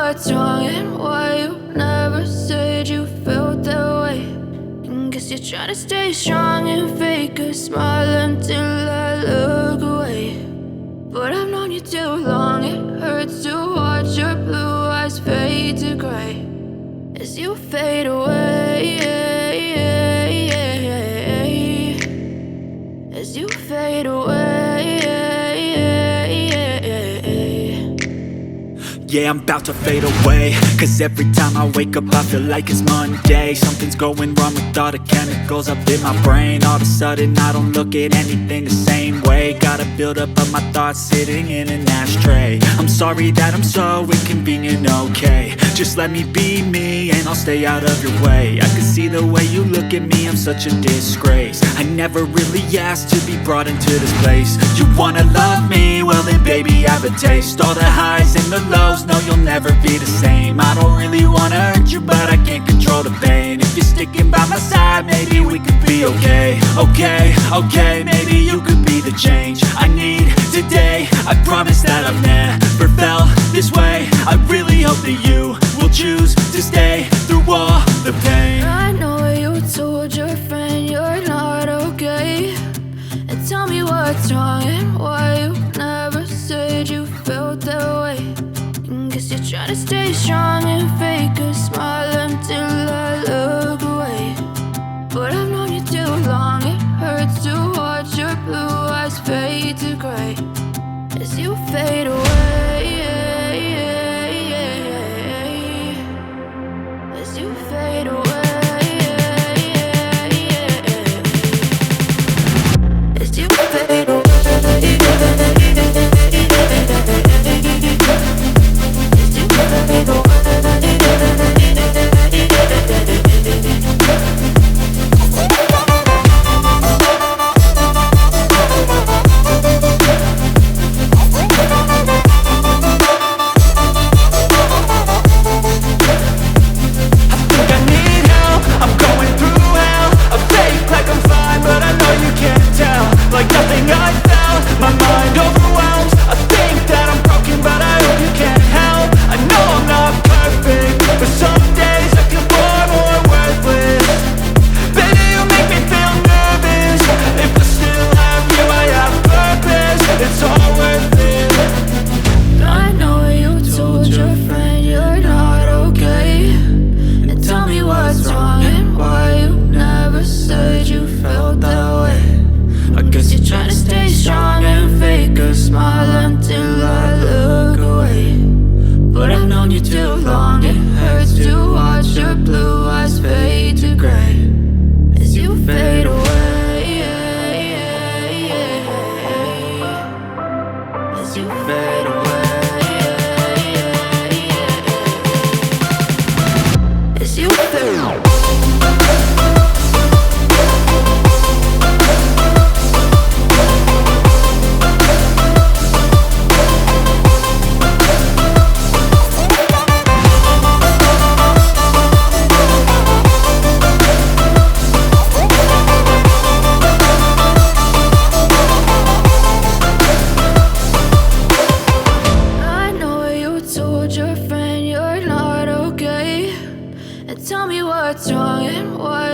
what's wrong and why you never said you felt that way. And guess you're trying to stay strong and fake a smile until I look away. But I've known you too long, it hurts to watch your blue eyes fade to gray as you fade away, as you fade away. Yeah, I'm about to fade away, cause every time I wake up I feel like it's Monday. Something's going wrong with all the chemicals up in my brain. All of a sudden I don't look at anything the same way. Gotta build up of my thoughts sitting in an ashtray. I'm sorry that I'm so inconvenient, okay. Just let me be me and I'll stay out of your way. I can see the way you look at me, I'm such a disgrace. I never really asked to be brought into this place. You wanna love me? Well then baby I have a taste. All the highs and the lows, no you'll never be the same. I don't really wanna hurt you but I can't control the pain. If you're sticking by my side maybe we could be okay. Okay, maybe you could be the change I need today. I promise that I've never felt this way. I really hope that you will choose to stay through all the pain. I know you told your friend you're not okay, and tell me what's wrong and why you never said you felt that way. And guess you're trying to stay strong and fake a smile until I look away. But I've known you too long, it hurts to watch your blue eyes fade to gray as you fade away, as you fade away, as you fade away. Tell me what's wrong and why